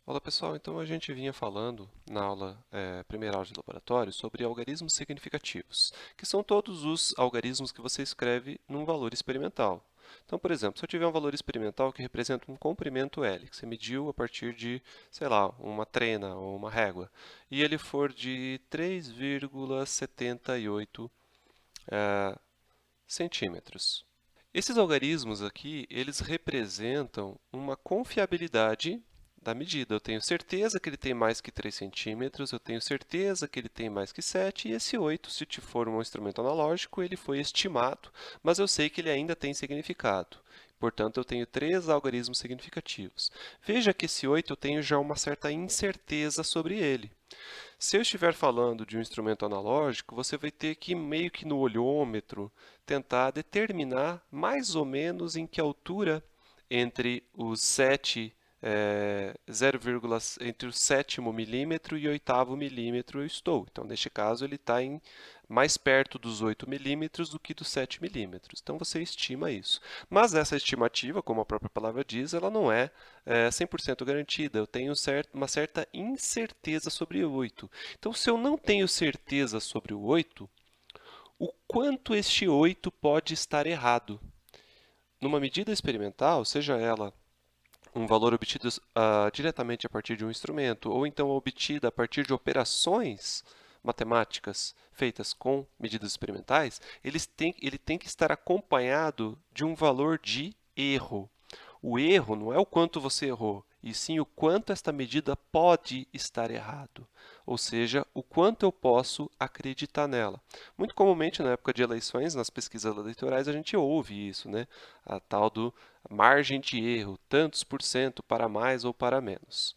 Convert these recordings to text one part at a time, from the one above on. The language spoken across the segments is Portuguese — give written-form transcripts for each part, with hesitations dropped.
Olá pessoal, então a gente vinha falando na primeira aula de laboratório sobre algarismos significativos, que são todos os algarismos que você escreve num valor experimental. Então, por exemplo, se eu tiver um valor experimental que representa um comprimento L, que você mediu a partir de, sei lá, uma trena ou uma régua, e ele for de 3,78 centímetros. Esses algarismos aqui, eles representam uma confiabilidade da medida. Eu tenho certeza que ele tem mais que 3 centímetros, eu tenho certeza que ele tem mais que 7, e esse 8, se for um instrumento analógico, ele foi estimado, mas eu sei que ele ainda tem significado. Portanto, eu tenho 3 algarismos significativos. Veja que esse 8 eu tenho já uma certa incerteza sobre ele. Se eu estiver falando de um instrumento analógico, você vai ter que, meio que no olhômetro, tentar determinar mais ou menos em que altura entre os 7, 0, entre o sétimo milímetro e o oitavo milímetro eu estou. Então, neste caso, ele está mais perto dos 8 milímetros do que dos 7 milímetros. Então, você estima isso. Mas essa estimativa, como a própria palavra diz, ela não é 100% garantida. Eu tenho uma certa incerteza sobre o 8. Então, se eu não tenho certeza sobre o 8, o quanto este 8 pode estar errado? Numa medida experimental, seja ela um valor obtido diretamente a partir de um instrumento, ou então obtida a partir de operações matemáticas feitas com medidas experimentais, ele tem que estar acompanhado de um valor de erro. O erro não é o quanto você errou, e sim o quanto esta medida pode estar errado, ou seja, o quanto eu posso acreditar nela. Muito comumente, na época de eleições, nas pesquisas eleitorais, a gente ouve isso, né? A tal do margem de erro, tantos por cento para mais ou para menos.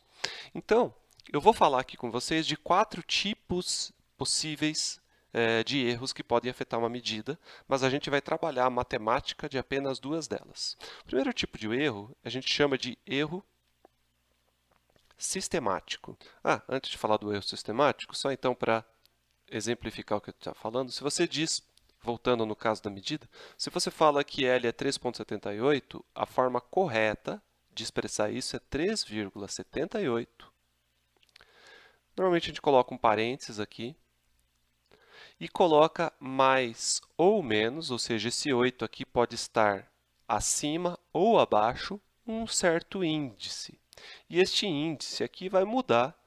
Então, eu vou falar aqui com vocês de 4 tipos possíveis de erros que podem afetar uma medida, mas a gente vai trabalhar a matemática de apenas 2 delas. O primeiro tipo de erro a gente chama de erro sistemático. Antes de falar do erro sistemático, só então para exemplificar o que eu estou falando, se você diz, voltando no caso da medida, se você fala que L é 3,78, a forma correta de expressar isso é 3,78. Normalmente a gente coloca um parênteses aqui e coloca mais ou menos, ou seja, esse 8 aqui pode estar acima ou abaixo um certo índice. E este índice aqui vai mudar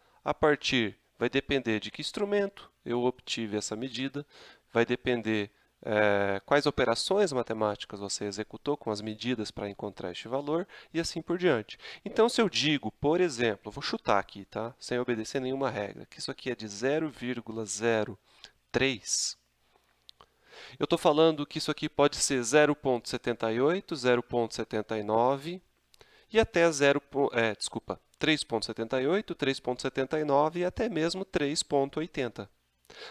vai depender de que instrumento eu obtive essa medida, vai depender quais operações matemáticas você executou com as medidas para encontrar este valor e assim por diante. Então, se eu digo, por exemplo, vou chutar aqui, tá? Sem obedecer nenhuma regra, que isso aqui é de 0,03, eu estou falando que isso aqui pode ser 0,78, 0,79 e até 3,78, 3,79 e até mesmo 3,80.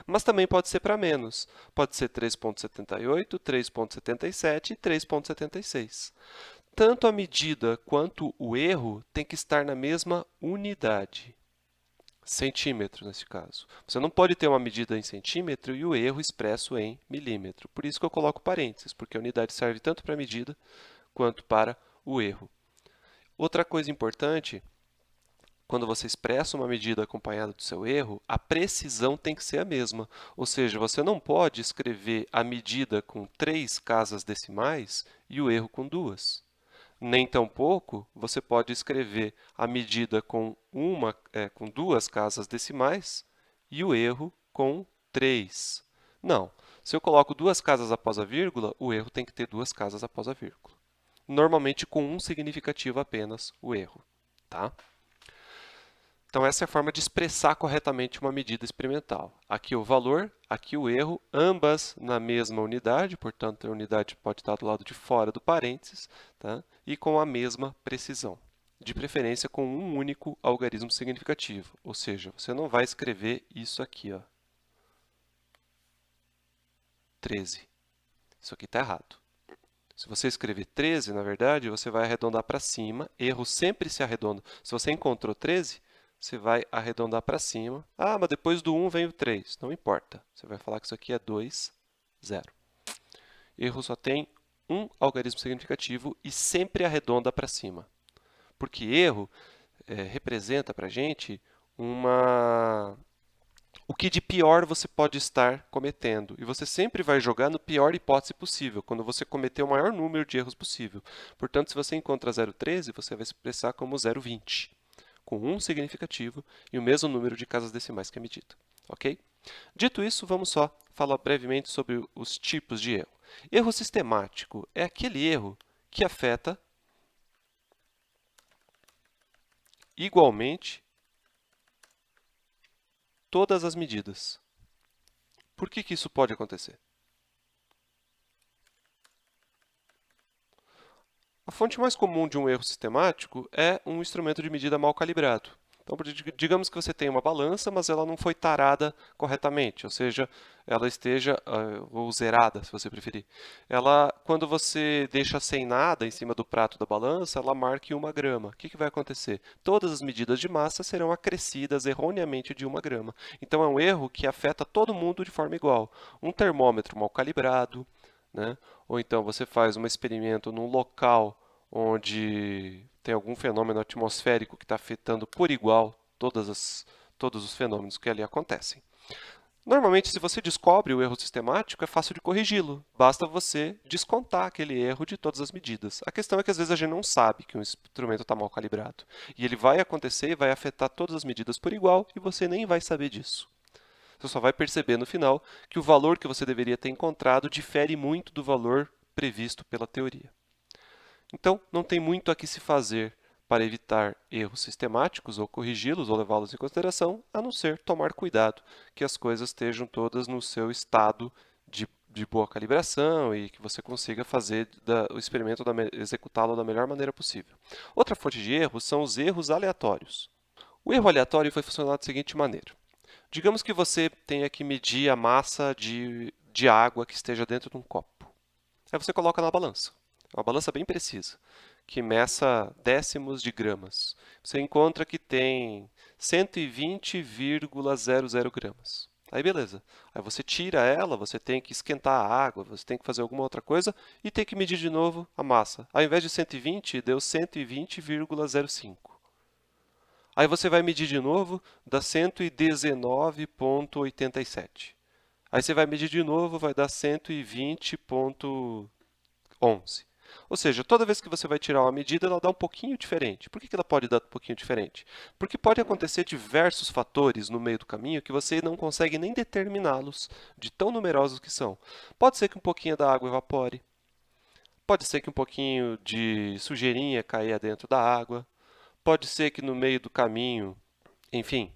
Mas também pode ser para menos. Pode ser 3,78, 3,77 e 3,76. Tanto a medida quanto o erro têm que estar na mesma unidade. Centímetro, nesse caso. Você não pode ter uma medida em centímetro e o erro expresso em milímetro. Por isso que eu coloco parênteses, porque a unidade serve tanto para a medida quanto para o erro. Outra coisa importante, quando você expressa uma medida acompanhada do seu erro, a precisão tem que ser a mesma. Ou seja, você não pode escrever a medida com 3 casas decimais e o erro com 2. Nem tampouco você pode escrever a medida com 2 casas decimais e o erro com 3. Não. Se eu coloco 2 casas após a vírgula, o erro tem que ter 2 casas após a vírgula. Normalmente com um significativo apenas o erro. Tá? Então, essa é a forma de expressar corretamente uma medida experimental. Aqui o valor, aqui o erro, ambas na mesma unidade, portanto, a unidade pode estar do lado de fora do parênteses, tá? E com a mesma precisão. De preferência com um único algarismo significativo, ou seja, você não vai escrever isso aqui, ó, 13. Isso aqui está errado. Se você escrever 13, na verdade, você vai arredondar para cima. Erro sempre se arredonda. Se você encontrou 13, você vai arredondar para cima. Mas depois do 1 vem o 3. Não importa. Você vai falar que isso aqui é 2, 0. Erro só tem um algarismo significativo e sempre arredonda para cima. Porque erro representa para a gente o que de pior você pode estar cometendo. E você sempre vai jogar no pior hipótese possível, quando você cometer o maior número de erros possível. Portanto, se você encontra 0,13, você vai expressar como 0,20, com um significativo e o mesmo número de casas decimais que é medido. Ok? Dito isso, vamos só falar brevemente sobre os tipos de erro. Erro sistemático é aquele erro que afeta igualmente todas as medidas. Por que isso pode acontecer? A fonte mais comum de um erro sistemático é um instrumento de medida mal calibrado. Então, digamos que você tem uma balança, mas ela não foi tarada corretamente, ou seja, ela esteja, ou zerada, se você preferir. Quando você deixa sem nada em cima do prato da balança, ela marca 1 grama. O que vai acontecer? Todas as medidas de massa serão acrescidas erroneamente de 1 grama. Então, é um erro que afeta todo mundo de forma igual. Um termômetro mal calibrado, né? Ou então você faz um experimento num local onde tem algum fenômeno atmosférico que está afetando por igual todos os fenômenos que ali acontecem. Normalmente, se você descobre o erro sistemático, é fácil de corrigi-lo. Basta você descontar aquele erro de todas as medidas. A questão é que às vezes a gente não sabe que um instrumento está mal calibrado. E ele vai acontecer e vai afetar todas as medidas por igual e você nem vai saber disso. Você só vai perceber no final que o valor que você deveria ter encontrado difere muito do valor previsto pela teoria. Então, não tem muito a que se fazer para evitar erros sistemáticos ou corrigi-los ou levá-los em consideração, a não ser tomar cuidado que as coisas estejam todas no seu estado de boa calibração e que você consiga fazer o experimento, executá-lo da melhor maneira possível. Outra fonte de erros são os erros aleatórios. O erro aleatório foi funcionar da seguinte maneira. Digamos que você tenha que medir a massa de água que esteja dentro de um copo. Aí você coloca na balança. Uma balança bem precisa, que meça décimos de gramas. Você encontra que tem 120,00 gramas. Aí beleza. Aí você tira ela, você tem que esquentar a água, você tem que fazer alguma outra coisa e tem que medir de novo a massa. Ao invés de 120, deu 120,05. Aí você vai medir de novo, dá 119,87. Aí você vai medir de novo, vai dar 120,11. Ou seja, toda vez que você vai tirar uma medida, ela dá um pouquinho diferente. Por que ela pode dar um pouquinho diferente? Porque pode acontecer diversos fatores no meio do caminho que você não consegue nem determiná-los, de tão numerosos que são. Pode ser que um pouquinho da água evapore. Pode ser que um pouquinho de sujeirinha caia dentro da água. Pode ser que no meio do caminho, enfim,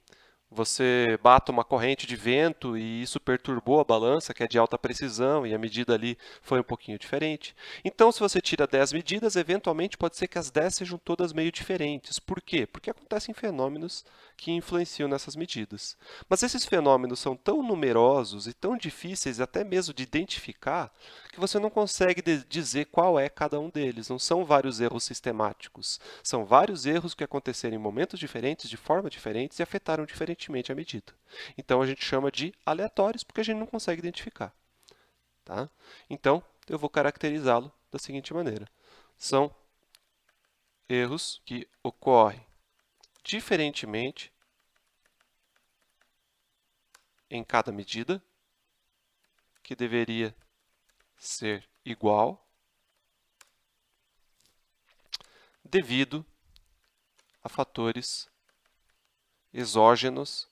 você bata uma corrente de vento e isso perturbou a balança, que é de alta precisão, e a medida ali foi um pouquinho diferente. Então, se você tira 10 medidas, eventualmente pode ser que as 10 sejam todas meio diferentes. Por quê? Porque acontecem fenômenos que influenciam nessas medidas. Mas esses fenômenos são tão numerosos e tão difíceis até mesmo de identificar que você não consegue dizer qual é cada um deles. Não são vários erros sistemáticos. São vários erros que aconteceram em momentos diferentes, de forma diferentes e afetaram diferentemente a medida. Então, a gente chama de aleatórios porque a gente não consegue identificar. Tá? Então, eu vou caracterizá-lo da seguinte maneira. São erros que ocorrem diferentemente em cada medida, que deveria ser igual, devido a fatores exógenos,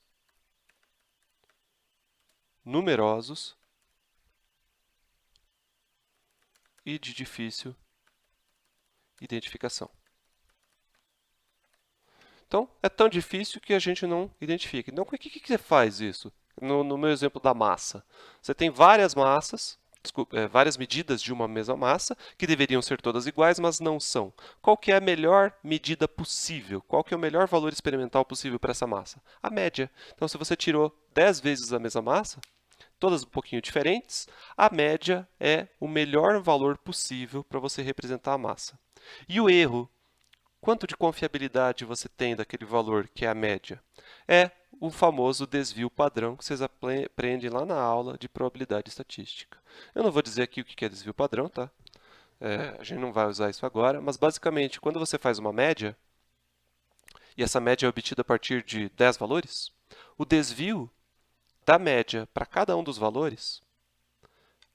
numerosos e de difícil identificação. Então, é tão difícil que a gente não identifica. Então, por que você faz isso? No meu exemplo da massa. Você tem várias massas, várias medidas de uma mesma massa, que deveriam ser todas iguais, mas não são. Qual que é a melhor medida possível? Qual que é o melhor valor experimental possível para essa massa? A média. Então, se você tirou 10 vezes a mesma massa, todas um pouquinho diferentes, a média é o melhor valor possível para você representar a massa. E o erro? Quanto de confiabilidade você tem daquele valor, que é a média? É o famoso desvio padrão que vocês aprendem lá na aula de probabilidade estatística. Eu não vou dizer aqui o que é desvio padrão, tá? A gente não vai usar isso agora, mas basicamente, quando você faz uma média, e essa média é obtida a partir de 10 valores, o desvio da média para cada um dos valores,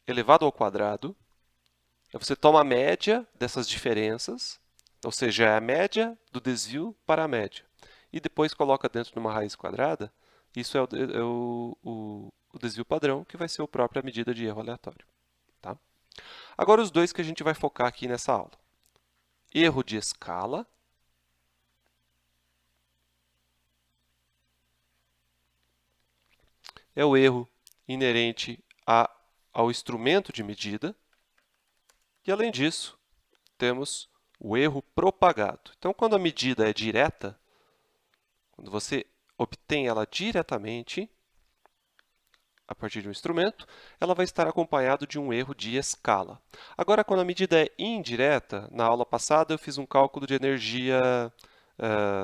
elevado ao quadrado, você toma a média dessas diferenças, ou seja, é a média do desvio para a média, e depois coloca dentro de uma raiz quadrada, isso é o desvio padrão, que vai ser a própria medida de erro aleatório. Tá? Agora os dois que a gente vai focar aqui nessa aula. Erro de escala é o erro inerente ao instrumento de medida. E, além disso, temos o erro propagado. Então, quando a medida é direta, quando você obtém ela diretamente, a partir de um instrumento, ela vai estar acompanhada de um erro de escala. Agora, quando a medida é indireta, na aula passada eu fiz um cálculo de energia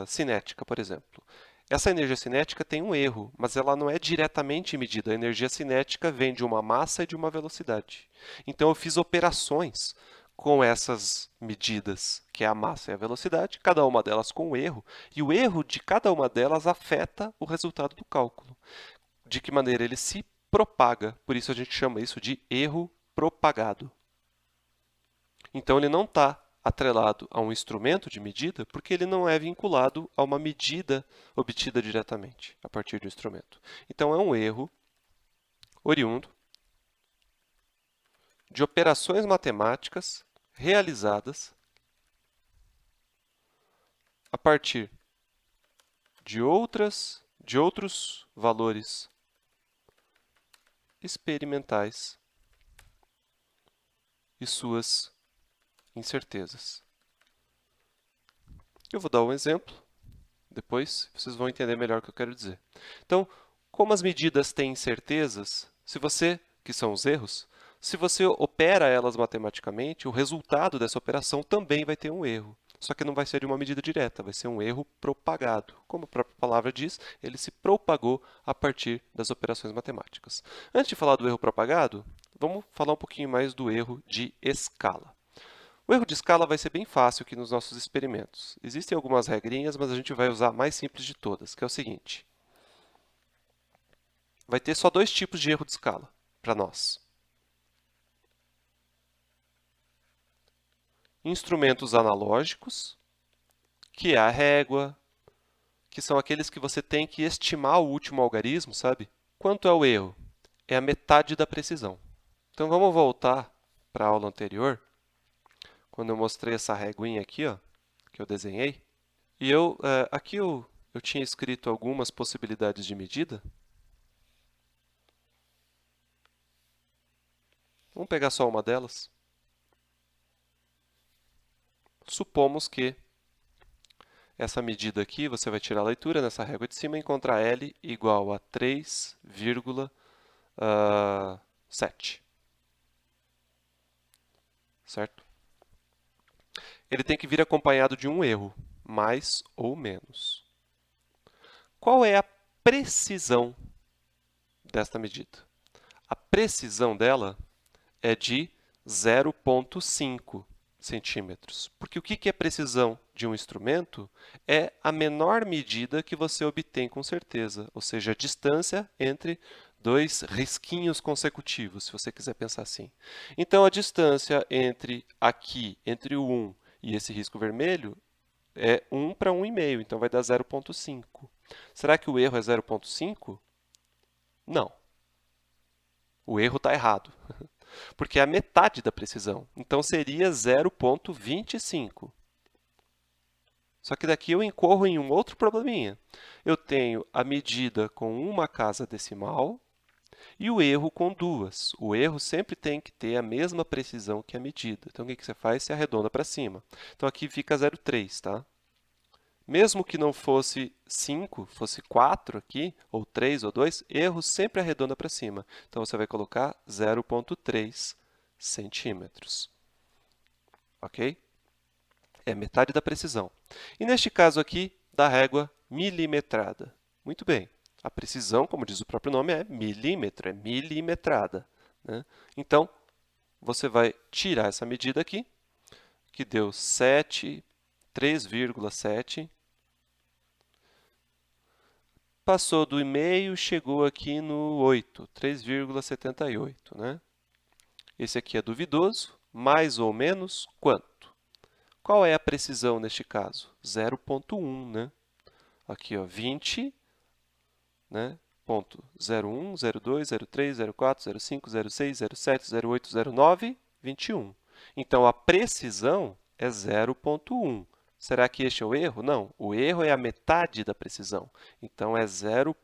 cinética, por exemplo. Essa energia cinética tem um erro, mas ela não é diretamente medida. A energia cinética vem de uma massa e de uma velocidade. Então, eu fiz operações com essas medidas, que é a massa e a velocidade, cada uma delas com um erro, e o erro de cada uma delas afeta o resultado do cálculo. De que maneira ele se propaga, por isso a gente chama isso de erro propagado. Então, ele não está atrelado a um instrumento de medida, porque ele não é vinculado a uma medida obtida diretamente, a partir do instrumento. Então, é um erro oriundo de operações matemáticas realizadas a partir de outros valores experimentais e suas incertezas. Eu vou dar um exemplo, depois vocês vão entender melhor o que eu quero dizer. Então, como as medidas têm incertezas, que são os erros, se você opera elas matematicamente, o resultado dessa operação também vai ter um erro. Só que não vai ser de uma medida direta, vai ser um erro propagado. Como a própria palavra diz, ele se propagou a partir das operações matemáticas. Antes de falar do erro propagado, vamos falar um pouquinho mais do erro de escala. O erro de escala vai ser bem fácil aqui nos nossos experimentos. Existem algumas regrinhas, mas a gente vai usar a mais simples de todas, que é o seguinte. Vai ter só dois tipos de erro de escala para nós. Instrumentos analógicos, que é a régua, que são aqueles que você tem que estimar o último algarismo, sabe? Quanto é o erro? É a metade da precisão. Então, vamos voltar para a aula anterior, quando eu mostrei essa reguinha aqui, ó, que eu desenhei. E aqui eu tinha escrito algumas possibilidades de medida. Vamos pegar só uma delas. Supomos que essa medida aqui, você vai tirar a leitura nessa régua de cima e encontrar L igual a 3,7. Certo? Ele tem que vir acompanhado de um erro, mais ou menos. Qual é a precisão desta medida? A precisão dela é de 0,5 centímetros. Porque o que é precisão de um instrumento? É a menor medida que você obtém com certeza, ou seja, a distância entre dois risquinhos consecutivos, se você quiser pensar assim. Então, a distância entre o 1 e esse risco vermelho, é 1 para 1,5, então vai dar 0,5. Será que o erro é 0,5? Não. O erro está errado, porque é a metade da precisão. Então, seria 0,25. Só que daqui eu incorro em um outro probleminha. Eu tenho a medida com uma casa decimal e o erro com duas. O erro sempre tem que ter a mesma precisão que a medida. Então, o que você faz? Você arredonda para cima. Então, aqui fica 0,3, tá? Mesmo que não fosse 5, fosse 4 aqui, ou 3 ou 2, erro sempre arredonda para cima. Então, você vai colocar 0,3 centímetros. Ok? É metade da precisão. E neste caso aqui, da régua milimetrada. Muito bem. A precisão, como diz o próprio nome, é milímetro, é milimetrada, né? Então, você vai tirar essa medida aqui, que deu 3,7 passou do 0,5, chegou aqui no 8, 3,78, né? Esse aqui é duvidoso, mais ou menos quanto? Qual é a precisão neste caso? 0,1, né? Aqui, ó, 20, né? Ponto 01, 02, 03, 04, 05, 06, 07, 08, 09, 21. Então, a precisão é 0,1. Será que este é o erro? Não, o erro é a metade da precisão. Então, é 0.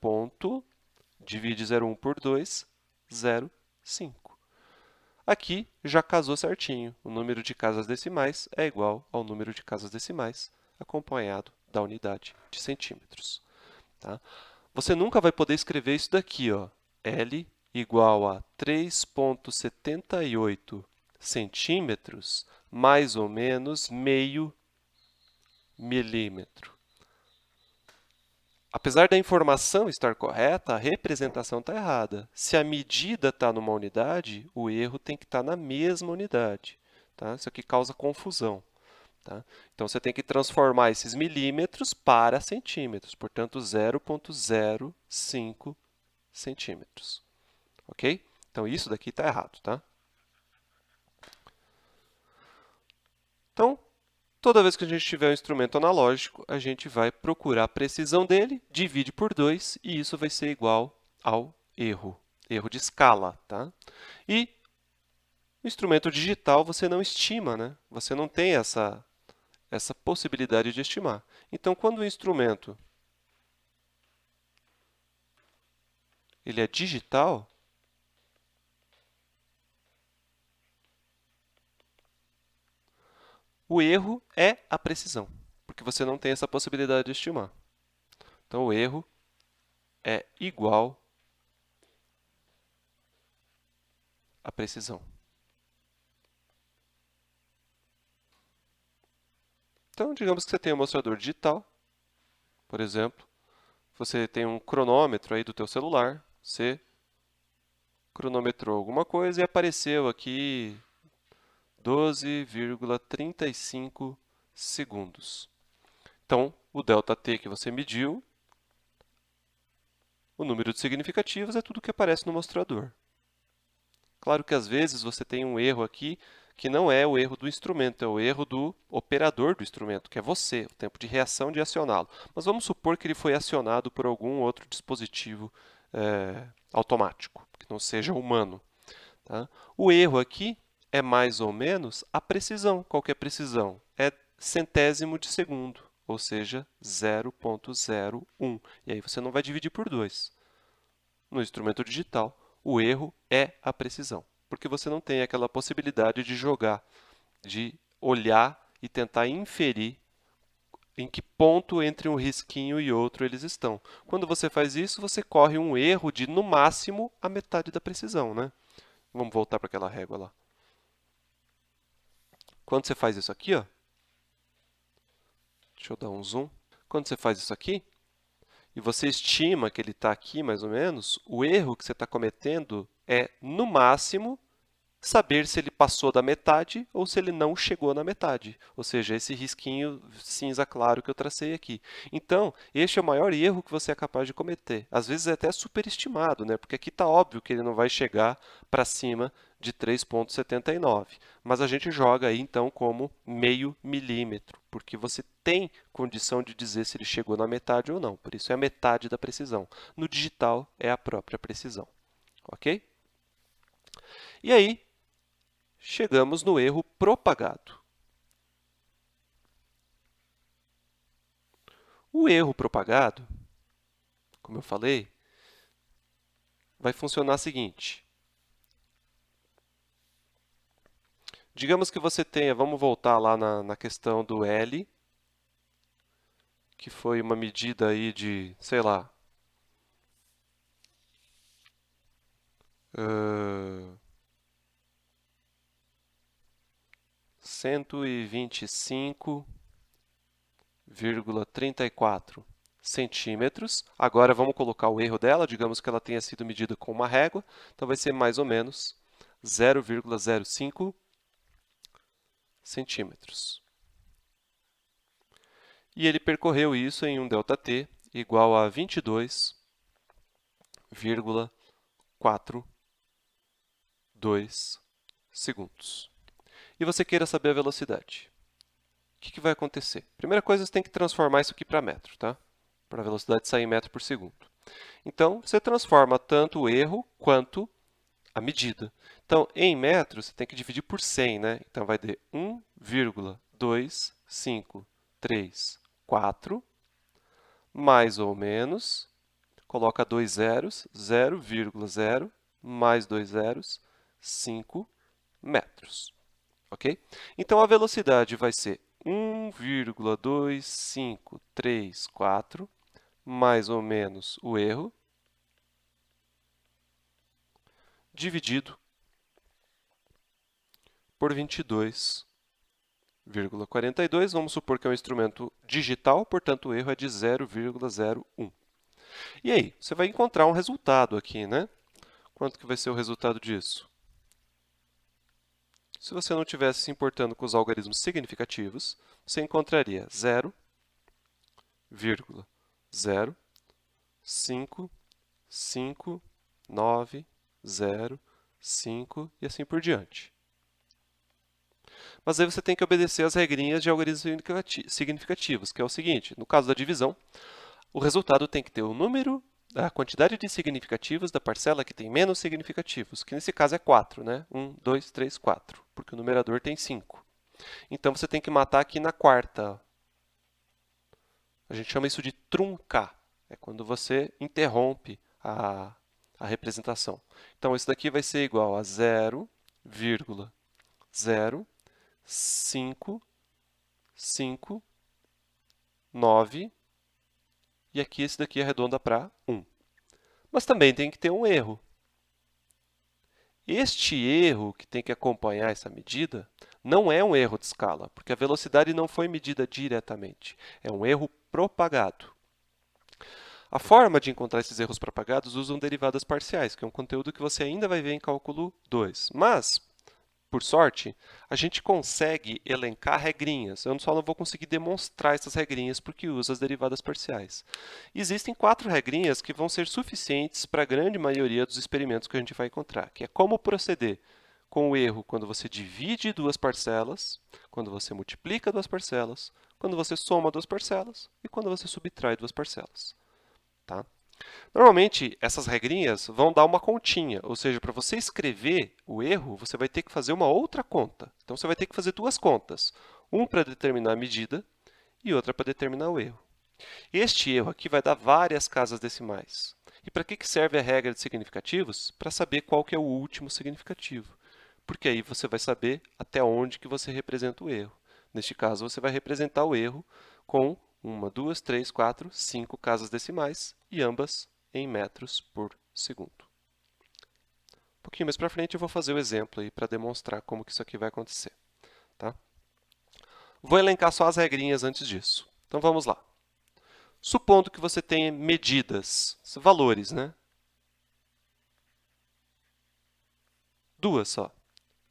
Divide 0,1 por 2, 0,5. Aqui já casou certinho. O número de casas decimais é igual ao número de casas decimais acompanhado da unidade de centímetros. Tá? Você nunca vai poder escrever isso daqui, ó. L igual a 3,78 centímetros mais ou menos meio milímetro. Apesar da informação estar correta, a representação está errada. Se a medida está numa unidade, o erro tem que estar na mesma unidade. Tá? Isso aqui causa confusão. Tá? Então, você tem que transformar esses milímetros para centímetros, portanto, 0,05 centímetros. Ok? Então, isso daqui está errado. Tá? Então, toda vez que a gente tiver um instrumento analógico, a gente vai procurar a precisão dele, divide por 2, e isso vai ser igual ao erro de escala. Tá? E o instrumento digital você não estima, né? Você não tem essa possibilidade de estimar. Então, quando o instrumento ele é digital, o erro é a precisão, porque você não tem essa possibilidade de estimar. Então, o erro é igual à precisão. Então, digamos que você tem um mostrador digital, por exemplo, você tem um cronômetro aí do teu celular, você cronometrou alguma coisa e apareceu aqui 12,35 segundos. Então, o ΔT que você mediu, o número de significativos é tudo que aparece no mostrador. Claro que às vezes você tem um erro aqui que não é o erro do instrumento, é o erro do operador do instrumento, que é você, o tempo de reação de acioná-lo. Mas vamos supor que ele foi acionado por algum outro dispositivo automático, que não seja humano. Tá? O erro aqui é mais ou menos a precisão. Qual que é a precisão? É centésimo de segundo, ou seja, 0,01. E aí você não vai dividir por 2. No instrumento digital, o erro é a precisão, porque você não tem aquela possibilidade de jogar, de olhar e tentar inferir em que ponto entre um risquinho e outro eles estão. Quando você faz isso, você corre um erro de, no máximo, a metade da precisão, né? Vamos voltar para aquela régua lá. Quando você faz isso aqui, ó, deixa eu dar um zoom. Quando você faz isso aqui, e você estima que ele está aqui, mais ou menos, o erro que você está cometendo é, no máximo, saber se ele passou da metade ou se ele não chegou na metade, ou seja, esse risquinho cinza claro que eu tracei aqui. Então, este é o maior erro que você é capaz de cometer. Às vezes é até superestimado, né? Porque aqui está óbvio que ele não vai chegar para cima de 3,79, mas a gente joga aí então como meio milímetro, porque você tem condição de dizer se ele chegou na metade ou não, por isso é a metade da precisão. No digital é a própria precisão, ok? E aí, chegamos no erro propagado. O erro propagado, como eu falei, vai funcionar o seguinte. Digamos que você tenha, vamos voltar lá na questão do L, que foi uma medida aí de, sei lá, 125,34 centímetros. Agora, vamos colocar o erro dela. Digamos que ela tenha sido medida com uma régua. Então, vai ser mais ou menos 0,05 centímetros. E ele percorreu isso em um ΔT igual a 22,42 segundos. E você queira saber a velocidade. O que vai acontecer? Primeira coisa, você tem que transformar isso aqui para metro, tá? Para a velocidade sair em metro por segundo. Então, você transforma tanto o erro quanto a medida. Então, em metros, você tem que dividir por 100, né? Então, vai dar 1,2534, mais ou menos, coloca 2 zeros, 0,0, mais 2 zeros, 5 metros. Ok? Então, a velocidade vai ser 1,2534, mais ou menos o erro, dividido por 22,42. Vamos supor que é um instrumento digital, portanto, o erro é de 0,01. E aí, você vai encontrar um resultado aqui, né? Quanto que vai ser o resultado disso? Se você não estivesse se importando com os algarismos significativos, você encontraria 0,055905 e assim por diante. Mas aí você tem que obedecer às regrinhas de algarismos significativos, que é o seguinte: no caso da divisão, o resultado tem que ter o número, a quantidade de significativos da parcela que tem menos significativos, que nesse caso é 4, né? 1, 2, 3, 4, porque o numerador tem 5. Então, você tem que matar aqui na quarta. A gente chama isso de truncar. É quando você interrompe a representação. Então, isso daqui vai ser igual a 0,0559 e aqui esse daqui arredonda para 1. Mas também tem que ter um erro. Este erro que tem que acompanhar essa medida não é um erro de escala, porque a velocidade não foi medida diretamente. É um erro propagado. A forma de encontrar esses erros propagados usam derivadas parciais, que é um conteúdo que você ainda vai ver em cálculo 2. Mas, por sorte, a gente consegue elencar regrinhas. Eu só não vou conseguir demonstrar essas regrinhas porque usa as derivadas parciais. Existem 4 regrinhas que vão ser suficientes para a grande maioria dos experimentos que a gente vai encontrar, que é como proceder com o erro quando você divide duas parcelas, quando você multiplica duas parcelas, quando você soma duas parcelas e quando você subtrai duas parcelas. Tá? Normalmente, essas regrinhas vão dar uma continha, ou seja, para você escrever o erro, você vai ter que fazer uma outra conta. Então, você vai ter que fazer duas contas, uma para determinar a medida e outra para determinar o erro. Este erro aqui vai dar várias casas decimais. E para que serve a regra de significativos? Para saber qual que é o último significativo, porque aí você vai saber até onde que você representa o erro. Neste caso, você vai representar o erro com 1, 2, 3, 4, 5 casas decimais e ambas em metros por segundo. Um pouquinho mais para frente eu vou fazer o exemplo aí para demonstrar como que isso aqui vai acontecer. Tá? Vou elencar só as regrinhas antes disso. Então vamos lá. Supondo que você tenha medidas, valores, né? Duas só,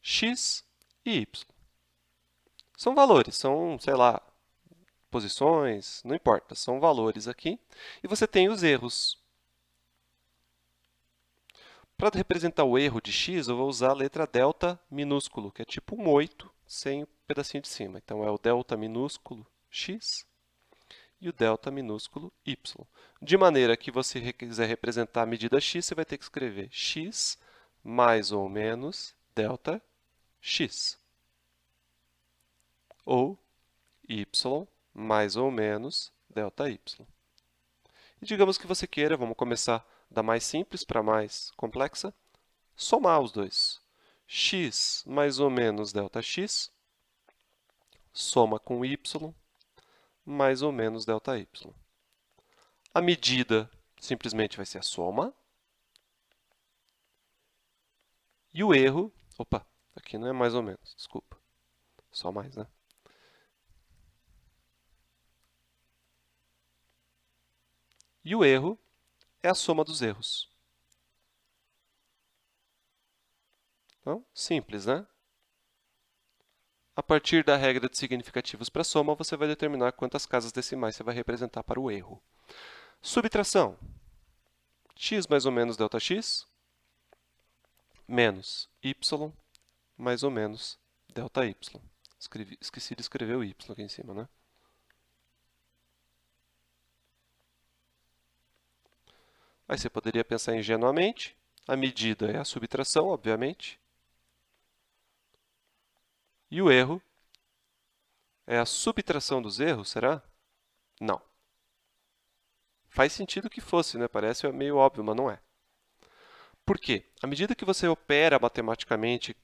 x e y. São valores, são, sei lá, posições, não importa, são valores aqui. E você tem os erros. Para representar o erro de x, eu vou usar a letra delta minúsculo, que é tipo um 8 sem o pedacinho de cima. Então, é o delta minúsculo x e o delta minúsculo y. De maneira que você quiser representar a medida x, você vai ter que escrever x mais ou menos delta x. Ou y mais ou menos delta y. E digamos que você queira, vamos começar da mais simples para a mais complexa, somar os dois. X mais ou menos delta x, soma com y, mais ou menos delta y. A medida simplesmente vai ser a soma. E o erro, opa, aqui não é mais ou menos, desculpa, só mais, né? E o erro é a soma dos erros. Então, simples, né? A partir da regra de significativos para soma, você vai determinar quantas casas decimais você vai representar para o erro. Subtração. X mais ou menos ΔX menos Y mais ou menos ΔY. Esqueci de escrever o Y aqui em cima, né? Aí você poderia pensar ingenuamente, a medida é a subtração, obviamente, e o erro é a subtração dos erros, será? Não. Faz sentido que fosse, né? Parece meio óbvio, mas não é. Por quê? À medida que você opera matematicamente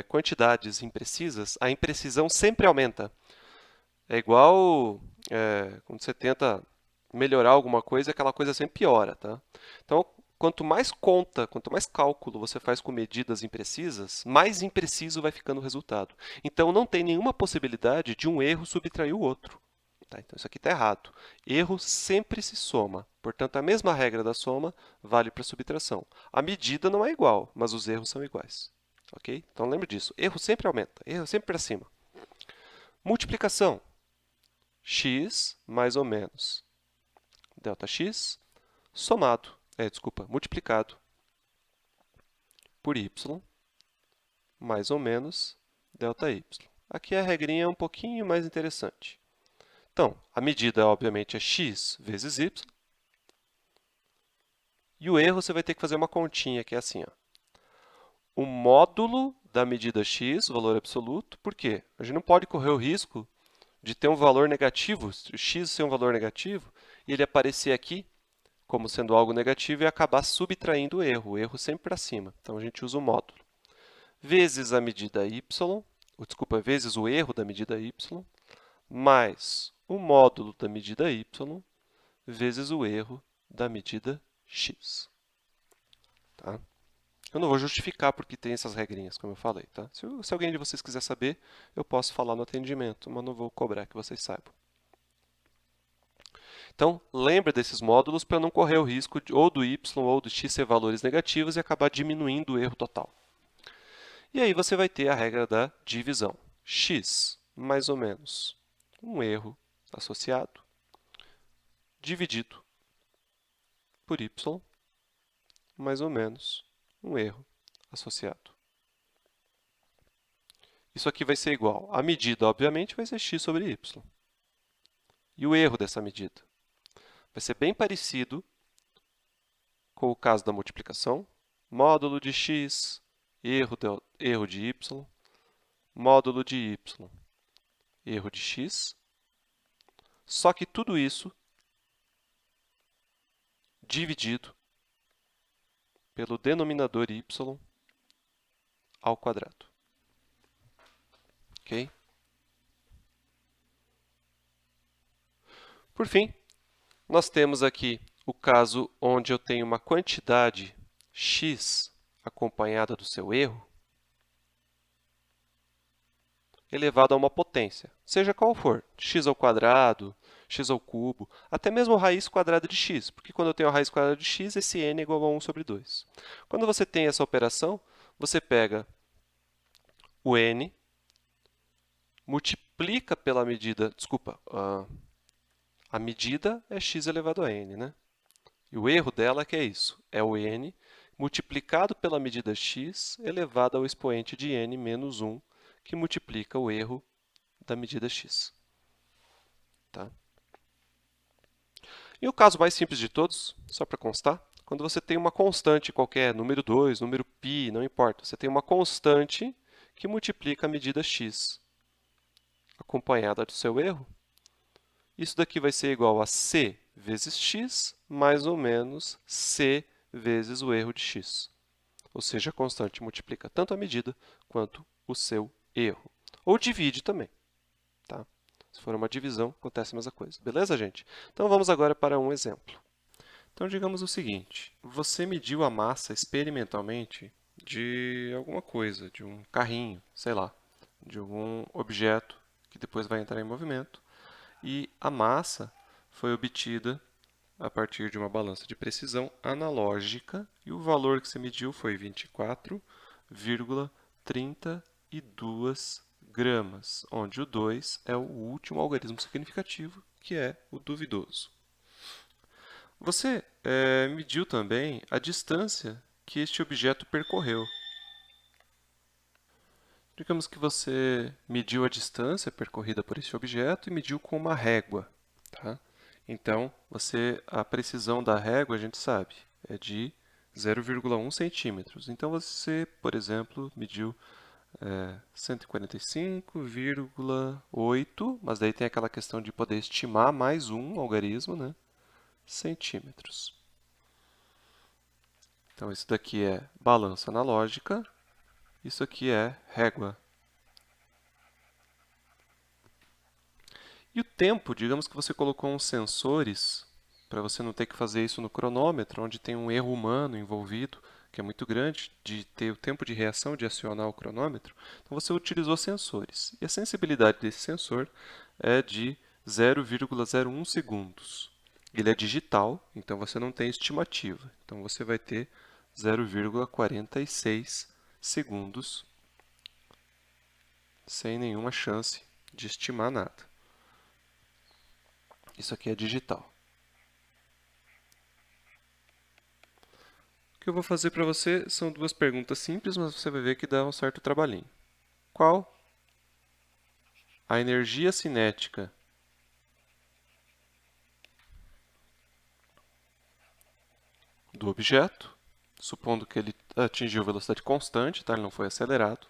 quantidades imprecisas, a imprecisão sempre aumenta. É igual quando você tenta melhorar alguma coisa, aquela coisa sempre piora, tá? Então, quanto mais conta, quanto mais cálculo você faz com medidas imprecisas, mais impreciso vai ficando o resultado. Então, não tem nenhuma possibilidade de um erro subtrair o outro. Tá? Então, isso aqui está errado. Erro sempre se soma. Portanto, a mesma regra da soma vale para a subtração. A medida não é igual, mas os erros são iguais. Ok? Então, lembre disso. Erro sempre aumenta. Erro sempre para cima. Multiplicação. X mais ou menos ΔX somado, multiplicado por y mais ou menos ΔY. Aqui a regrinha é um pouquinho mais interessante. Então, a medida, obviamente, é x vezes y. E o erro você vai ter que fazer uma continha, que é assim, ó. O módulo da medida x, o valor absoluto, por quê? A gente não pode correr o risco de ter um valor negativo, x ser um valor negativo, e ele aparecer aqui como sendo algo negativo e acabar subtraindo o erro sempre para cima. Então, a gente usa o módulo. Vezes a medida y, vezes o erro da medida y, mais o módulo da medida y, vezes o erro da medida x. Tá? Eu não vou justificar porque tem essas regrinhas, como eu falei. Tá? Se alguém de vocês quiser saber, eu posso falar no atendimento, mas não vou cobrar que vocês saibam. Então, lembre desses módulos para não correr o risco de, ou do y ou do x ser valores negativos e acabar diminuindo o erro total. E aí você vai ter a regra da divisão. X, mais ou menos, um erro associado, dividido por y, mais ou menos, um erro associado. Isso aqui vai ser igual. A medida, obviamente, vai ser x sobre y. E o erro dessa medida? Vai ser bem parecido com o caso da multiplicação. Módulo de x, erro de y, módulo de y, erro de x. Só que tudo isso dividido pelo denominador y ao quadrado. Ok? Por fim, nós temos aqui o caso onde eu tenho uma quantidade x acompanhada do seu erro elevado a uma potência, seja qual for, x ao quadrado, x ao cubo, até mesmo raiz quadrada de x, porque quando eu tenho a raiz quadrada de x, esse n é igual a 1 sobre 2. Quando você tem essa operação, você pega o n, multiplica pela medida, a medida é x elevado a n, né? E o erro dela que é isso, é o n multiplicado pela medida x elevado ao expoente de n menos 1, que multiplica o erro da medida x. Tá? E o caso mais simples de todos, só para constar, quando você tem uma constante qualquer, número 2, número π, não importa, você tem uma constante que multiplica a medida x acompanhada do seu erro. Isso daqui vai ser igual a c vezes x mais ou menos c vezes o erro de x. Ou seja, a constante multiplica tanto a medida quanto o seu erro. Ou divide também. Tá? Se for uma divisão, acontece a mesma coisa. Beleza, gente? Então, vamos agora para um exemplo. Então, digamos o seguinte. Você mediu a massa experimentalmente de alguma coisa, de um carrinho, sei lá, de algum objeto que depois vai entrar em movimento. E a massa foi obtida a partir de uma balança de precisão analógica e o valor que você mediu foi 24,32 gramas, onde o 2 é o último algarismo significativo, que é o duvidoso. Você mediu também a distância que este objeto percorreu. Digamos que você mediu a distância percorrida por este objeto e mediu com uma régua, tá? Então, a precisão da régua, a gente sabe, é de 0,1 centímetros. Então, você, por exemplo, mediu 145,8, mas daí tem aquela questão de poder estimar mais um algarismo, né? Centímetros. Então, isso daqui é balança analógica, isso aqui é régua. E o tempo, digamos que você colocou uns sensores, para você não ter que fazer isso no cronômetro, onde tem um erro humano envolvido, que é muito grande, de ter o tempo de reação de acionar o cronômetro. Então você utilizou sensores. E a sensibilidade desse sensor é de 0,01 segundos. Ele é digital, então você não tem estimativa. Então você vai ter 0,46 segundos sem nenhuma chance de estimar nada. Isso aqui é digital. O que eu vou fazer para você são duas perguntas simples, mas você vai ver que dá um certo trabalhinho. Qual a energia cinética do objeto, supondo que ele atingiu velocidade constante, tá? Ele não foi acelerado,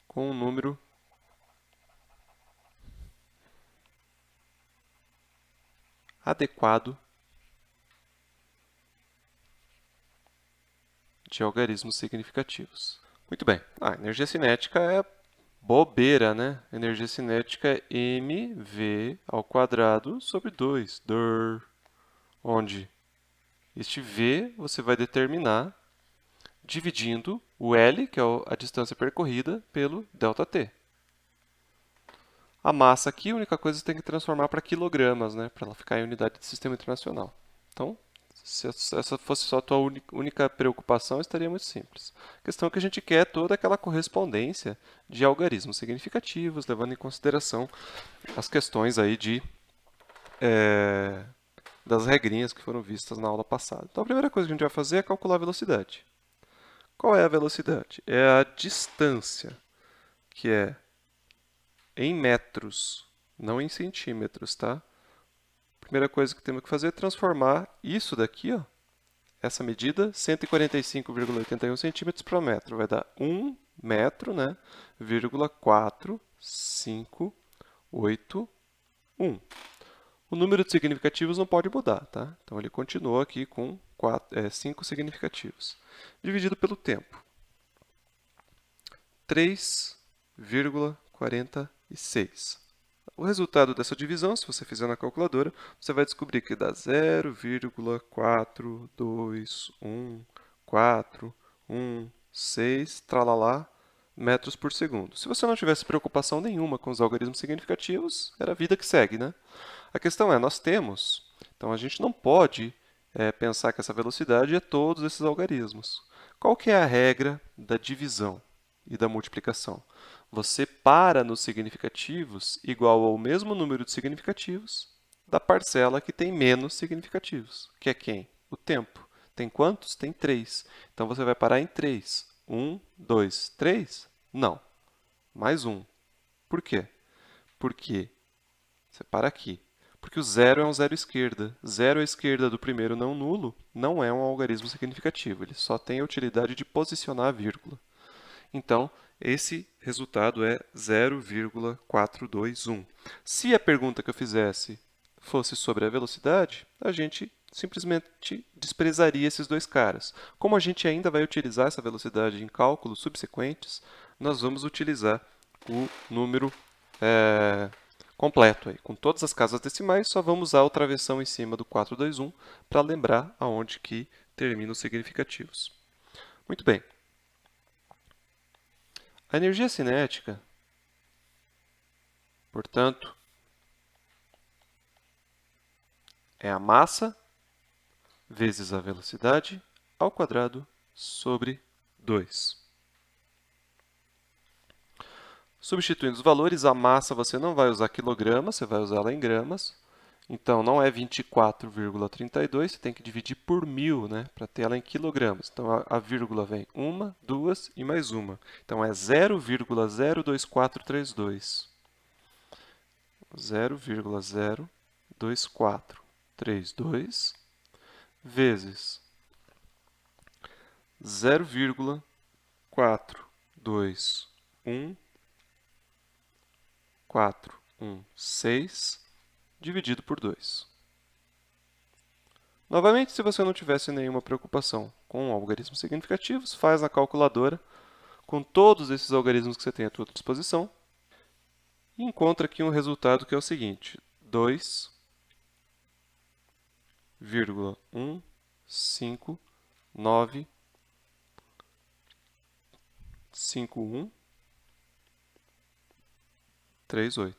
com um número adequado de algarismos significativos. Muito bem. A energia cinética é bobeira, né? Energia cinética é mv ao quadrado sobre 2. Onde este v você vai determinar dividindo o L, que é a distância percorrida, pelo ΔT. A massa aqui, a única coisa que você tem que transformar para quilogramas, né? Para ela ficar em unidade de sistema internacional. Então, se essa fosse só a tua única preocupação, estaria muito simples. A questão é que a gente quer toda aquela correspondência de algarismos significativos, levando em consideração as questões aí das regrinhas que foram vistas na aula passada. Então, a primeira coisa que a gente vai fazer é calcular a velocidade. Qual é a velocidade? É a distância, que é em metros, não em centímetros, tá? Primeira coisa que temos que fazer é transformar isso daqui, ó, essa medida, 145,81 centímetros para metro. Vai dar 1 metro, né? 0,4581. O número de significativos não pode mudar, tá? Então, ele continua aqui com 5 significativos. Dividido pelo tempo. 3,46. O resultado dessa divisão, se você fizer na calculadora, você vai descobrir que dá 0,4214116, tralalá, metros por segundo. Se você não tivesse preocupação nenhuma com os algarismos significativos, era a vida que segue, né? A questão é, nós temos, então a gente não pode pensar que essa velocidade é todos esses algarismos. Qual que é a regra da divisão e da multiplicação? Você para nos significativos igual ao mesmo número de significativos da parcela que tem menos significativos, que é quem? O tempo. Tem quantos? Tem 3. Então, você vai parar em 3. 1, 2, 3? Não. Mais 1. Por quê? Porque você para aqui. Porque o zero é um zero esquerda. Zero à esquerda do primeiro não nulo não é um algarismo significativo. Ele só tem a utilidade de posicionar a vírgula. Então, esse resultado é 0,421. Se a pergunta que eu fizesse fosse sobre a velocidade, a gente simplesmente desprezaria esses dois caras. Como a gente ainda vai utilizar essa velocidade em cálculos subsequentes, nós vamos utilizar o número completo, aí, com todas as casas decimais, só vamos usar o travessão em cima do 421 para lembrar aonde que terminam os significativos. Muito bem. A energia cinética, portanto, é a massa vezes a velocidade ao quadrado sobre 2. Substituindo os valores, a massa você não vai usar quilogramas, você vai usar ela em gramas. Então, não é 24,32, você tem que dividir por 1000, né, para ter ela em quilogramas. Então, a vírgula vem uma, duas e mais uma. Então, é 0,02432. 0,02432 vezes 0,421,416 dividido por 2. Novamente, se você não tivesse nenhuma preocupação com algarismos significativos, faz na calculadora com todos esses algarismos que você tem à sua disposição e encontra aqui um resultado que é o seguinte: 2,1595138.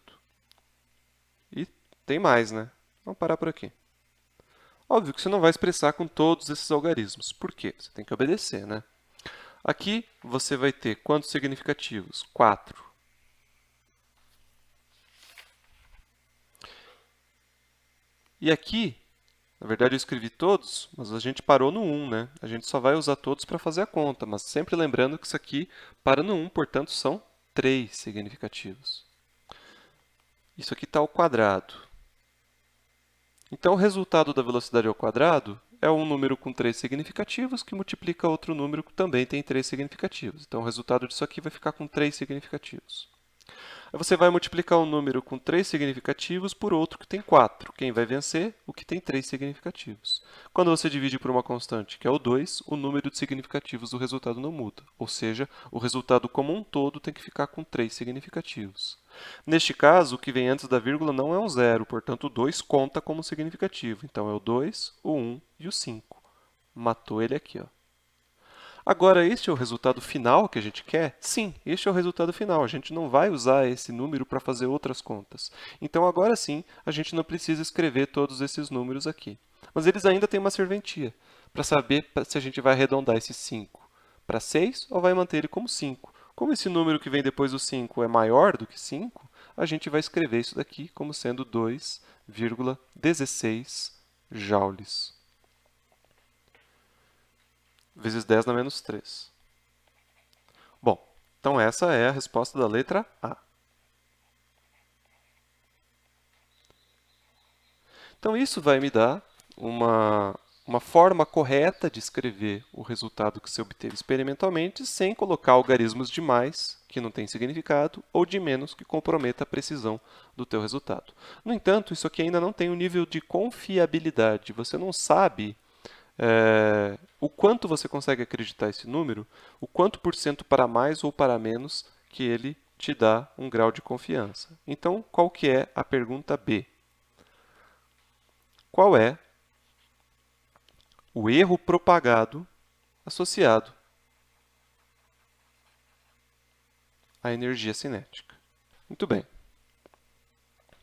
E tem mais, né? Vamos parar por aqui. Óbvio que você não vai expressar com todos esses algarismos. Por quê? Você tem que obedecer, né? Aqui você vai ter quantos significativos? 4. E aqui, na verdade eu escrevi todos, mas a gente parou no 1, né? A gente só vai usar todos para fazer a conta, mas sempre lembrando que isso aqui para no 1, portanto são 3 significativos. Isso aqui está ao quadrado. Então, o resultado da velocidade ao quadrado é um número com 3 significativos que multiplica outro número que também tem 3 significativos. Então, o resultado disso aqui vai ficar com 3 significativos. Aí você vai multiplicar um número com 3 significativos por outro que tem 4. Quem vai vencer? O que tem 3 significativos. Quando você divide por uma constante, que é o 2, o número de significativos do resultado não muda. Ou seja, o resultado como um todo tem que ficar com 3 significativos. Neste caso, o que vem antes da vírgula não é um zero, portanto, o 2 conta como significativo. Então, é o 2, o 1 e o 5. Matou ele aqui, ó. Agora, este é o resultado final que a gente quer? Sim, este é o resultado final. A gente não vai usar esse número para fazer outras contas. Então, agora sim, a gente não precisa escrever todos esses números aqui. Mas eles ainda têm uma serventia para saber se a gente vai arredondar esse 5 para 6 ou vai manter ele como 5. Como esse número que vem depois do 5 é maior do que 5, a gente vai escrever isso daqui como sendo 2,16 joules. Vezes 10 na menos 3. Bom, então essa é a resposta da letra A. Então isso vai me dar uma forma correta de escrever o resultado que você obteve experimentalmente sem colocar algarismos de mais, que não tem significado, ou de menos, que comprometa a precisão do teu resultado. No entanto, isso aqui ainda não tem um nível de confiabilidade. Você não sabe o quanto você consegue acreditar esse número, o quanto por cento para mais ou para menos que ele te dá um grau de confiança. Então, qual que é a pergunta B? Qual é o erro propagado associado à energia cinética? Muito bem.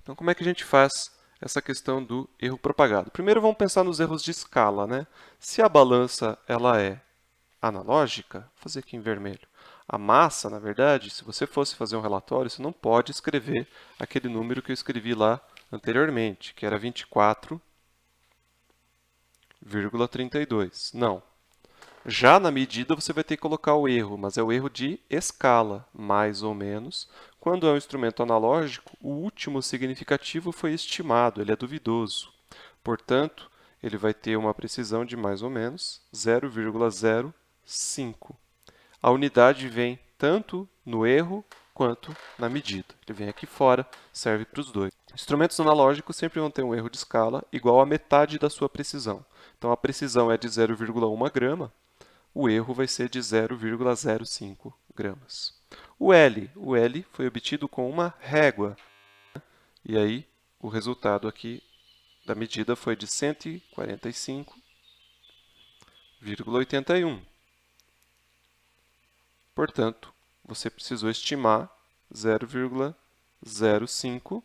Então, como é que a gente faz essa questão do erro propagado? Primeiro, vamos pensar nos erros de escala, né? Se a balança ela é analógica, vou fazer aqui em vermelho. A massa, na verdade, se você fosse fazer um relatório, você não pode escrever aquele número que eu escrevi lá anteriormente, que era 24,32. Não. Já na medida, você vai ter que colocar o erro, mas é o erro de escala, mais ou menos. Quando é um instrumento analógico, o último significativo foi estimado, ele é duvidoso. Portanto, ele vai ter uma precisão de mais ou menos 0,05. A unidade vem tanto no erro quanto na medida. Ele vem aqui fora, serve para os dois. Instrumentos analógicos sempre vão ter um erro de escala igual a metade da sua precisão. Então, a precisão é de 0,1 grama, o erro vai ser de 0,05 gramas. O L foi obtido com uma régua. E aí, o resultado aqui da medida foi de 145,81. Portanto, você precisou estimar 0,05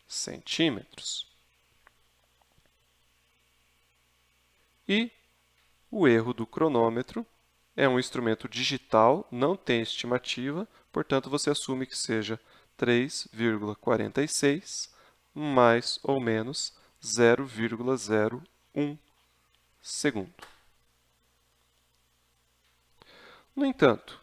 centímetros. E o erro do cronômetro É um instrumento digital, não tem estimativa, portanto, você assume que seja 3,46 mais ou menos 0,01 segundo. No entanto,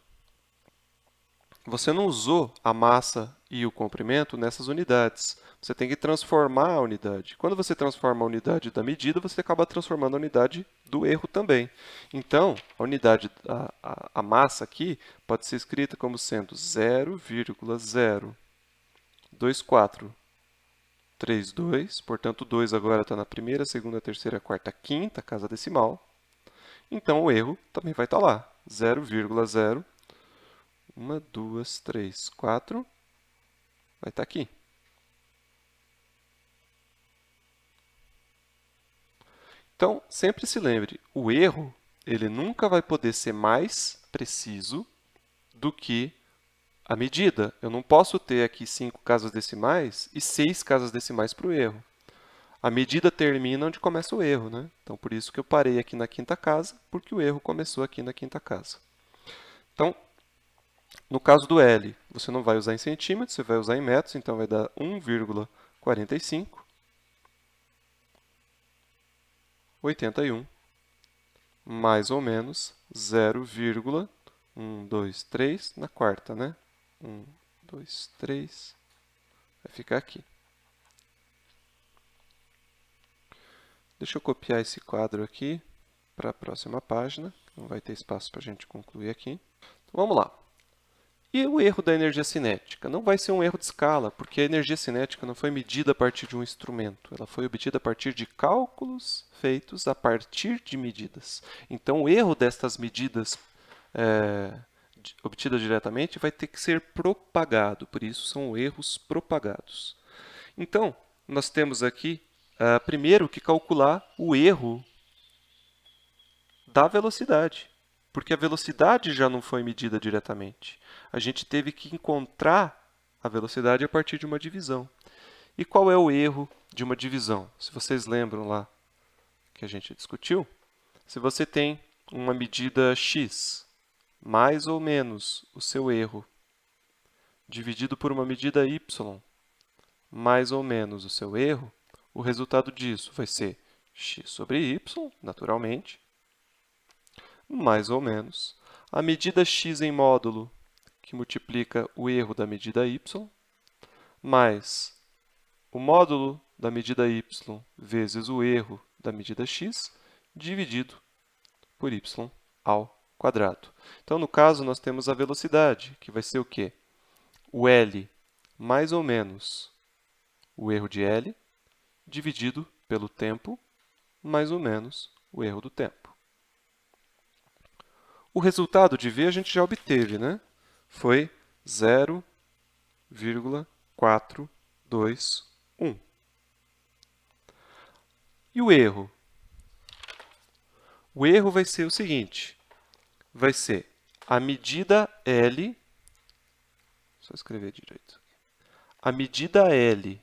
você não usou a massa e o comprimento nessas unidades. Você tem que transformar a unidade. Quando você transforma a unidade da medida, você acaba transformando a unidade do erro também. Então, a unidade, a massa aqui pode ser escrita como sendo 0,02432, portanto, o 2 agora está na primeira, segunda, terceira, quarta, quinta casa decimal. Então, o erro também vai estar lá, 0,0 1, 2, 3, 4, vai estar aqui. Então, sempre se lembre, o erro ele nunca vai poder ser mais preciso do que a medida. Eu não posso ter aqui 5 casas decimais e 6 casas decimais para o erro. A medida termina onde começa o erro, né? Então, por isso que eu parei aqui na quinta casa, porque o erro começou aqui na quinta casa. Então, no caso do L, você não vai usar em centímetros, você vai usar em metros, então vai dar 1,45, 81, mais ou menos 0,123 na quarta, né? 1, 2, 3, vai ficar aqui. Deixa eu copiar esse quadro aqui para a próxima página, não vai ter espaço para a gente concluir aqui. Então, vamos lá. E o erro da energia cinética? Não vai ser um erro de escala, porque a energia cinética não foi medida a partir de um instrumento, ela foi obtida a partir de cálculos feitos a partir de medidas. Então, o erro destas medidas obtidas diretamente vai ter que ser propagado, por isso são erros propagados. Então, nós temos aqui, primeiro, que calcular o erro da velocidade, porque a velocidade já não foi medida diretamente. A gente teve que encontrar a velocidade a partir de uma divisão. E qual é o erro de uma divisão? Se vocês lembram lá que a gente discutiu, se você tem uma medida x, mais ou menos o seu erro, dividido por uma medida y, mais ou menos o seu erro, o resultado disso vai ser x sobre y, naturalmente, mais ou menos a medida x em módulo, que multiplica o erro da medida y, mais o módulo da medida y vezes o erro da medida x, dividido por y ao quadrado. Então, no caso, nós temos a velocidade, que vai ser o quê? O L mais ou menos o erro de L, dividido pelo tempo, mais ou menos o erro do tempo. O resultado de V a gente já obteve, né? Foi 0,421. E o erro? O erro vai ser o seguinte, vai ser a medida L, só escrever direito, a medida L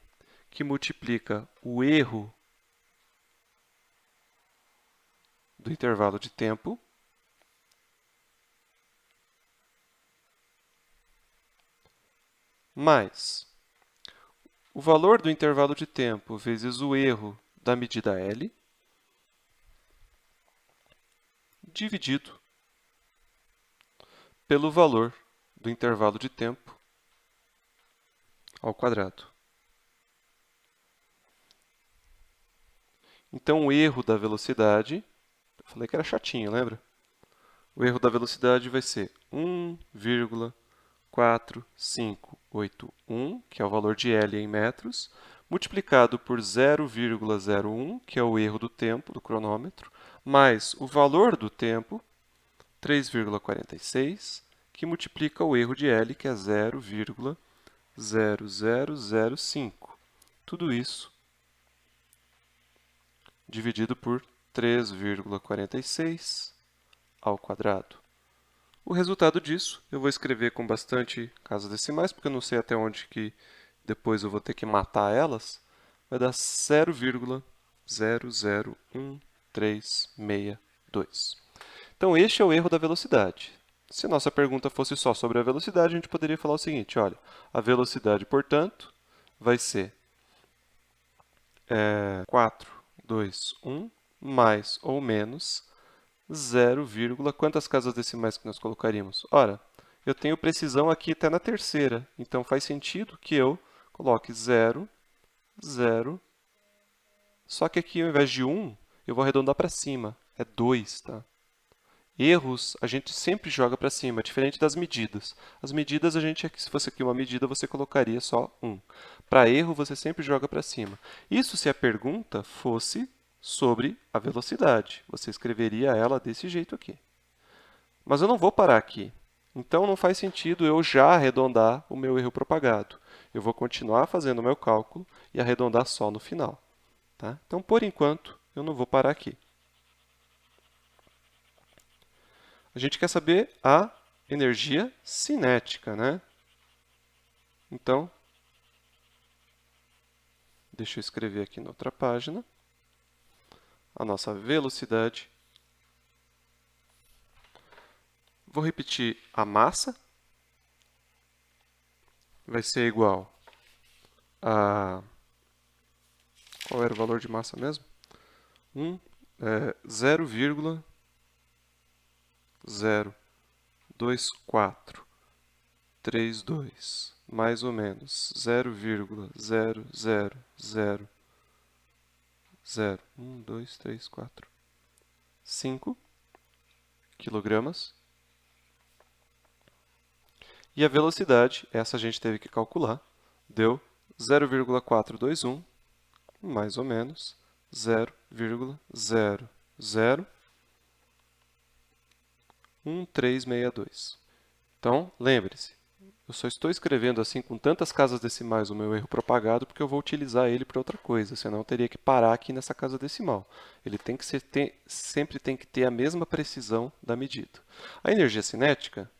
que multiplica o erro do intervalo de tempo mais o valor do intervalo de tempo vezes o erro da medida L, dividido pelo valor do intervalo de tempo ao quadrado. Então, o erro da velocidade, eu falei que era chatinho, lembra? O erro da velocidade vai ser 1,4581, que é o valor de L em metros, multiplicado por 0,01, que é o erro do tempo, do cronômetro, mais o valor do tempo, 3,46, que multiplica o erro de L, que é 0,0005. Tudo isso dividido por 3,46 ao quadrado. O resultado disso, eu vou escrever com bastante casas decimais, porque eu não sei até onde que depois eu vou ter que matar elas, vai dar 0,0013662. Então, Então, este é o erro da velocidade. Se nossa pergunta fosse só sobre a velocidade, a gente poderia falar o seguinte, olha, a velocidade, portanto, vai ser 4, 2, 1, mais ou menos 0, quantas casas decimais que nós colocaríamos? Ora, eu tenho precisão aqui até na terceira, então faz sentido que eu coloque 0, 0, só que aqui ao invés de 1, eu vou arredondar para cima, é 2, tá? Erros a gente sempre joga para cima, diferente das medidas. As medidas, se fosse aqui uma medida, você colocaria só 1. Para erro, você sempre joga para cima. Isso se a pergunta fosse sobre a velocidade. Você escreveria ela desse jeito aqui. Mas eu não vou parar aqui. Então, não faz sentido eu já arredondar o meu erro propagado. Eu vou continuar fazendo o meu cálculo e arredondar só no final. Tá? Então, por enquanto, eu não vou parar aqui. A gente quer saber a energia cinética, né? Então, deixa eu escrever aqui na outra página. A nossa velocidade. Vou repetir a massa. Vai ser igual a... Qual era o valor de massa mesmo? 0,02432, mais ou menos 0,00001, 2, 3, 4, 5 quilogramas. E a velocidade, essa a gente teve que calcular, deu 0,421, mais ou menos 0,001362. Então, lembre-se, eu só estou escrevendo assim com tantas casas decimais o meu erro propagado porque eu vou utilizar ele para outra coisa, senão eu teria que parar aqui nessa casa decimal. Ele tem que sempre tem que ter a mesma precisão da medida. A energia cinética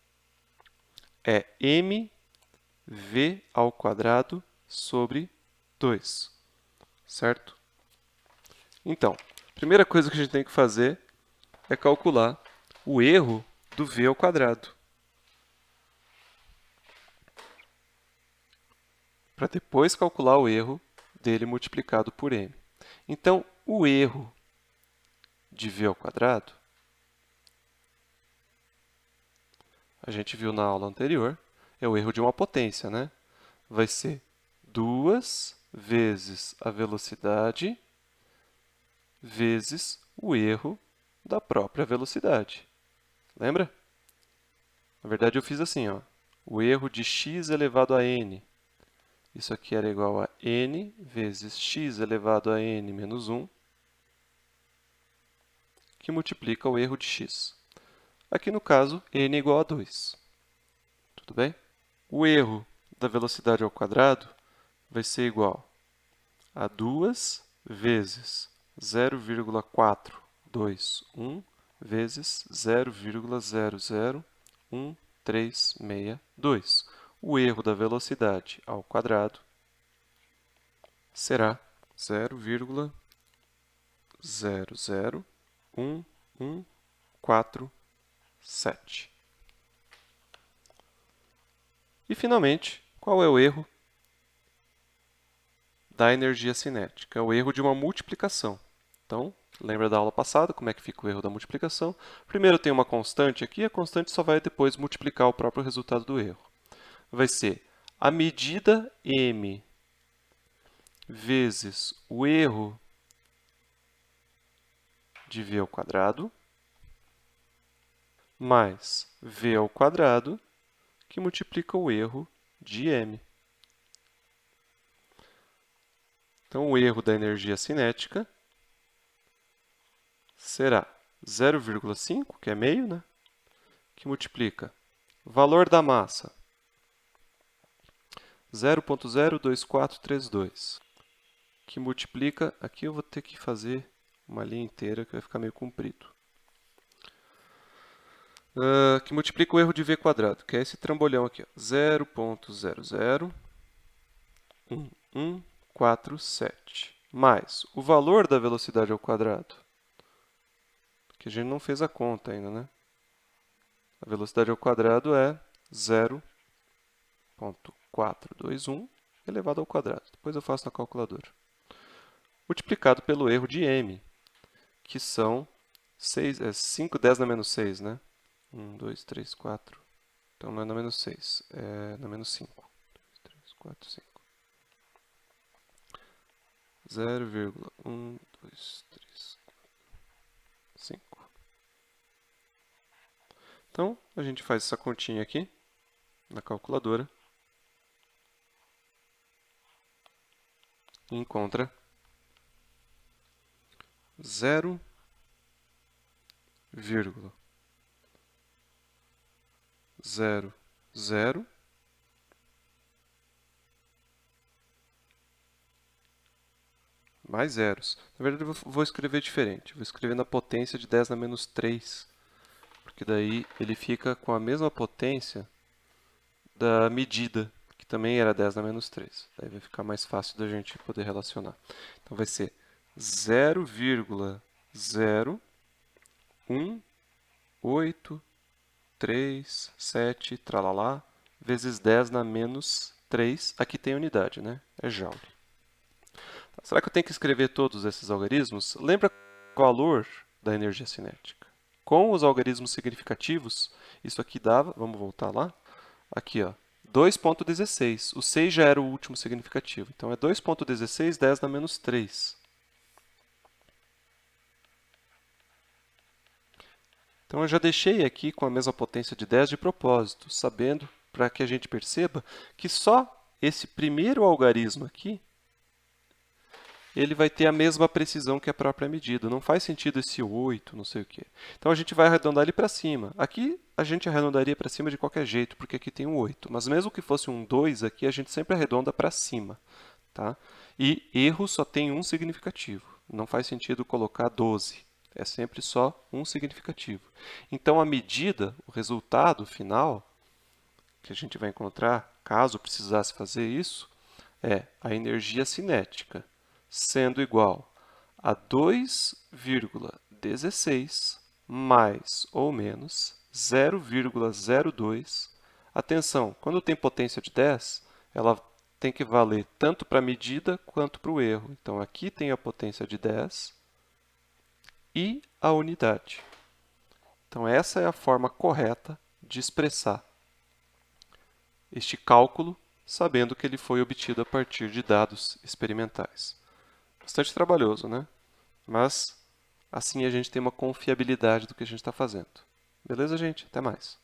é mv² sobre 2, certo? Então, a primeira coisa que a gente tem que fazer é calcular o erro do v ao quadrado, para depois calcular o erro dele multiplicado por m. Então, o erro de v ao quadrado, a gente viu na aula anterior, é o erro de uma potência, né? Vai ser 2 vezes a velocidade vezes o erro da própria velocidade. Lembra? Na verdade, eu fiz assim, ó, o erro de x elevado a n. Isso aqui era igual a n vezes x elevado a n menos 1, que multiplica o erro de x. Aqui, no caso, n é igual a 2. Tudo bem? O erro da velocidade ao quadrado vai ser igual a 2 vezes 0,421 vezes 0,001362. O erro da velocidade ao quadrado será 0,001147. E, finalmente, qual é o erro da energia cinética? É o erro de uma multiplicação. Então, lembra da aula passada como é que fica o erro da multiplicação? Primeiro tem uma constante aqui, a constante só vai depois multiplicar o próprio resultado do erro. Vai ser a medida m vezes o erro de v ao quadrado mais v ao quadrado, que multiplica o erro de m. Então, o erro da energia cinética será 0,5, que é meio, né? Que multiplica o valor da massa, 0,02432, que multiplica, aqui eu vou ter que fazer uma linha inteira que vai ficar meio comprido, que multiplica o erro de v quadrado, que é esse trambolhão aqui, 0,001147, mais o valor da velocidade ao quadrado, que a gente não fez a conta ainda, né? A velocidade ao quadrado é 0,421 elevado ao quadrado. Depois eu faço na calculadora. Multiplicado pelo erro de m, que são 5, 10 na menos 6, né? 1, 2, 3, 4. Então não é na menos 6, é na menos 5. 2, 3, 4, 5. 0,1, 2, 3, 4, 5. Então, a gente faz essa continha aqui na calculadora e encontra 0,00 mais zeros. Na verdade, eu vou escrever diferente. Vou escrever na potência de 10 na menos 3, porque daí ele fica com a mesma potência da medida, que também era 10 na menos 3. Daí vai ficar mais fácil da gente poder relacionar. Então vai ser 0,0183, tralalá, vezes 10 na menos 3. Aqui tem unidade, né? É joule. Será que eu tenho que escrever todos esses algarismos? Lembra o valor da energia cinética? Com os algarismos significativos, isso aqui dava, vamos voltar lá, aqui, ó, 2,16. O 6 já era o último significativo. Então, é 2,16, 10 na menos 3. Então, eu já deixei aqui com a mesma potência de 10 de propósito, sabendo, para que a gente perceba, que só esse primeiro algarismo aqui, ele vai ter a mesma precisão que a própria medida. Não faz sentido esse 8, não sei o quê. Então, a gente vai arredondar ele para cima. Aqui, a gente arredondaria para cima de qualquer jeito, porque aqui tem um 8. Mas mesmo que fosse um 2 aqui, a gente sempre arredonda para cima. Tá? E erro só tem um significativo. Não faz sentido colocar 12. É sempre só um significativo. Então, a medida, o resultado final, que a gente vai encontrar, caso precisasse fazer isso, é a energia cinética, sendo igual a 2,16 mais ou menos 0,02. Atenção, quando tem potência de 10, ela tem que valer tanto para a medida quanto para o erro. Então, aqui tem a potência de 10 e a unidade. Então, essa é a forma correta de expressar este cálculo, sabendo que ele foi obtido a partir de dados experimentais. Bastante trabalhoso, né? Mas assim a gente tem uma confiabilidade do que a gente está fazendo. Beleza, gente? Até mais.